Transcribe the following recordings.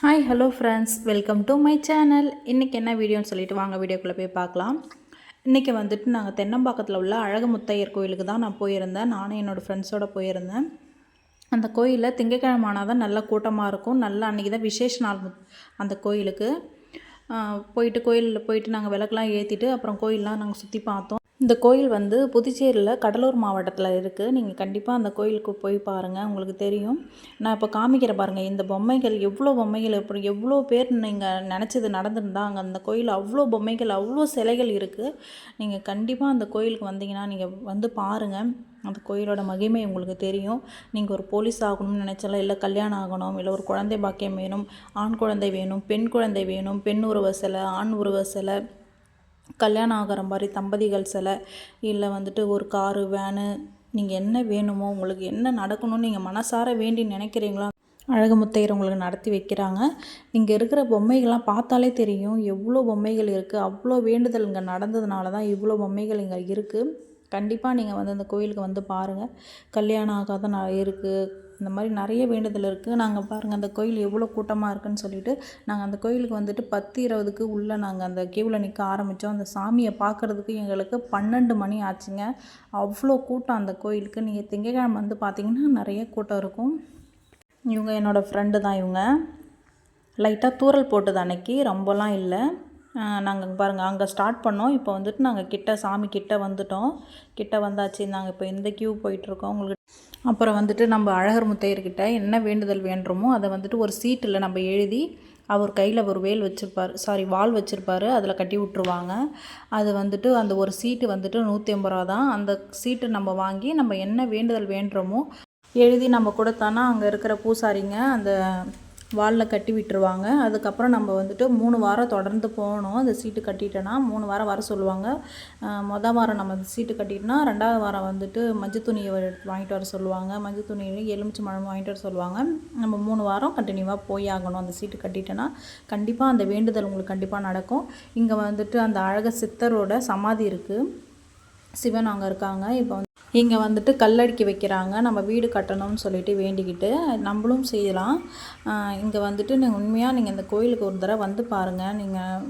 Hi hello friends, welcome to my channel. இன்றைக்கி என்ன வீடியோன்னு சொல்லிட்டு வாங்க வீடியோக்குள்ளே போய் பார்க்கலாம். இன்றைக்கி வந்துட்டு நாங்கள் தென்னம்பாக்கத்தில் உள்ள அழகுமுத்தையர் கோயிலுக்கு தான் நான் போயிருந்தேன். நானும் என்னோடய ஃப்ரெண்ட்ஸோடு போயிருந்தேன். அந்த கோயிலில் திங்கக்கிழமை ஆனால் தான் நல்ல கூட்டமாக இருக்கும். நல்ல அன்றைக்கி தான் விசேஷ நாள் அந்த கோயிலுக்கு. கோயிலில் போயிட்டு நாங்கள் விளக்கெலாம் ஏற்றிட்டு அப்புறம் கோயிலெலாம் நாங்கள் சுற்றி பார்த்தோம். இந்த கோயில் வந்து புதுச்சேரியில் கடலூர் மாவட்டத்தில் இருக்குது. நீங்கள் கண்டிப்பாக அந்த கோயிலுக்கு போய் பாருங்கள், உங்களுக்கு தெரியும். நான் இப்போ காமிக்கிற பாருங்கள், இந்த பொம்மைகள் எவ்வளோ பொம்மைகள், எப்படி எவ்வளோ பேர் நீங்கள் நினச்சது நடந்துருந்தா அங்கே அந்த கோயில் அவ்வளோ பொம்மைகள், அவ்வளோ சிலைகள் இருக்குது. நீங்கள் கண்டிப்பாக அந்த கோயிலுக்கு வந்தீங்கன்னா நீங்கள் வந்து பாருங்கள். அந்த கோயிலோட மகிமை உங்களுக்கு தெரியும். நீங்கள் ஒரு போலீஸ் ஆகணும்னு நினச்சாலும், இல்லை கல்யாணம் ஆகணும், இல்லை ஒரு குழந்தை பாக்கியம் வேணும், ஆண் குழந்தை வேணும், பெண் குழந்தை வேணும், பெண் உருவ சிலை, ஆண் உருவ சிலை, கல்யாணம் ஆகிற மாதிரி தம்பதிகள் சிலை, இல்லை வந்துட்டு ஒரு காரு வேனு, நீங்கள் என்ன வேணுமோ, உங்களுக்கு என்ன நடக்கணும்னு நீங்கள் மனசார வேண்டி நினைக்கிறீங்களோ அழகுமுத்தையர் உங்களுக்கு நடத்தி வைக்கிறாங்க. இங்கே இருக்கிற பொம்மைகள்லாம் பார்த்தாலே தெரியும் எவ்வளோ பொம்மைகள் இருக்குது. அவ்வளோ வேண்டுதல் இங்கே நடந்ததுனால தான் இவ்வளோ பொம்மைகள் இங்கே இருக்குது. கண்டிப்பாக நீங்கள் வந்து அந்த கோயிலுக்கு வந்து பாருங்கள். கல்யாணம் ஆகாத இருக்குது, இந்த மாதிரி நிறைய வேண்டுதல் இருக்குது. நாங்கள் பாருங்கள் அந்த கோயில் எவ்வளோ கூட்டமாக இருக்குதுன்னு சொல்லிட்டு நாங்கள் அந்த கோயிலுக்கு வந்துட்டு 10:20க்கு உள்ளே நாங்கள் அந்த கியூவில் நிற்க ஆரம்பித்தோம். அந்த சாமியை பார்க்குறதுக்கு எங்களுக்கு 12 மணி ஆச்சுங்க. அவ்வளோ கூட்டம் அந்த கோயிலுக்கு. நீங்கள் திங்கக்கிழமை வந்து பார்த்திங்கன்னா நிறைய கூட்டம் இருக்கும். இவங்க என்னோடய ஃப்ரெண்டு தான். இவங்க லைட்டாக தூறல் போட்டது அன்னைக்கு, ரொம்பலாம் இல்லை. நாங்கள் பாருங்கள் அங்கே ஸ்டார்ட் பண்ணோம். இப்போ வந்துட்டு நாங்கள் சாமி கிட்ட வந்துட்டோம். கிட்ட வந்தாச்சு. நாங்கள் இப்போ இந்த கியூ போயிட்டுருக்கோம். உங்களுக்கு அப்புறம் வந்துட்டு நம்ம அழகர் முத்தையர்கிட்ட என்ன வேண்டுதல் வேண்டுறோமோ அதை வந்துட்டு ஒரு சீட்டில் நம்ம எழுதி, அவர் கையில் ஒரு வாள் வச்சுருப்பார், அதில் கட்டி விட்ருவாங்க. அது வந்துட்டு அந்த ஒரு சீட்டு வந்துட்டு 150 ரூபா தான். அந்த சீட்டு நம்ம வாங்கி நம்ம என்ன வேண்டுதல் வேண்டுறோமோ எழுதி நம்ம கொடுத்தோன்னா அங்கே இருக்கிற பூசாரிங்க அந்த வாலில் கட்டி விட்டுருவாங்க. அதுக்கப்புறம் நம்ம வந்துட்டு 3 வாரம் தொடர்ந்து போகணும். அந்த சீட்டு கட்டிட்டோன்னா 3 வாரம் வர சொல்லுவாங்க. மொதல் வாரம் நம்ம அந்த சீட்டு கட்டிட்டோன்னா 2வது வாரம் வந்துட்டு மஞ்சள் துணியை வாங்கிட்டு வர சொல்லுவாங்க. மஞ்சள் துணியில் எலுமிச்சை பழம் வாங்கிட்டு வர சொல்லுவாங்க. நம்ம 3 வாரம் கண்டினியூவாக போய் ஆகணும். அந்த சீட்டு கட்டிட்டோன்னா கண்டிப்பாக அந்த வேண்டுதல் உங்களுக்கு கண்டிப்பாக நடக்கும். இங்கே வந்துட்டு அந்த அழக சித்தரோட சமாதி இருக்குது. சிவன் அங்கே இருக்காங்க. இப்போ இங்கே வந்துட்டு கல்லடிக்க வைக்கிறாங்க. நம்ம வீடு கட்டணும்னு சொல்லிட்டு வேண்டிக்கிட்டு நம்மளும் செய்யலாம். இங்கே வந்துட்டு நீங்கள் இந்த கோயிலுக்கு ஒரு தடவை வந்து பாருங்கள்.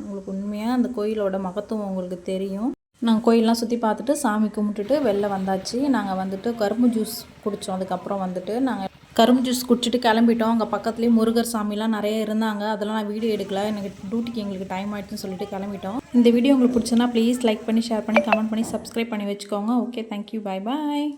உங்களுக்கு உண்மையாக அந்த கோயிலோட மகத்துவம் உங்களுக்கு தெரியும். நாங்கள் கோயிலெலாம் சுற்றி பார்த்துட்டு சாமி கும்பிட்டுட்டு வெளில வந்தாச்சு. நாங்கள் வந்துட்டு கரும்பு ஜூஸ் குடித்தோம். அதுக்கப்புறம் வந்துட்டு நாங்கள் கரும்பு ஜூஸ் குடிச்சிட்டு கிளம்பிட்டோம். அங்கே பக்கத்துலேயே முருகர் சாமிலாம் நிறைய இருந்தாங்க. அதெல்லாம் நான் வீடியோ எடுக்கல, எனக்கு டியூட்டிக்கு எங்களுக்கு டைம் ஆகிடுச்சுன்னு சொல்லிட்டு கிளம்பிட்டோம். இந்த வீடியோ உங்களுக்கு பிடிச்சதுன்னா ப்ளீஸ் லைக் பண்ணி, ஷேர் பண்ணி, கமெண்ட் பண்ணி, சப்ஸ்கிரைப் பண்ணி வச்சுக்கோங்க. ஓகே, தேங்க்யூ, பாய் பாய்.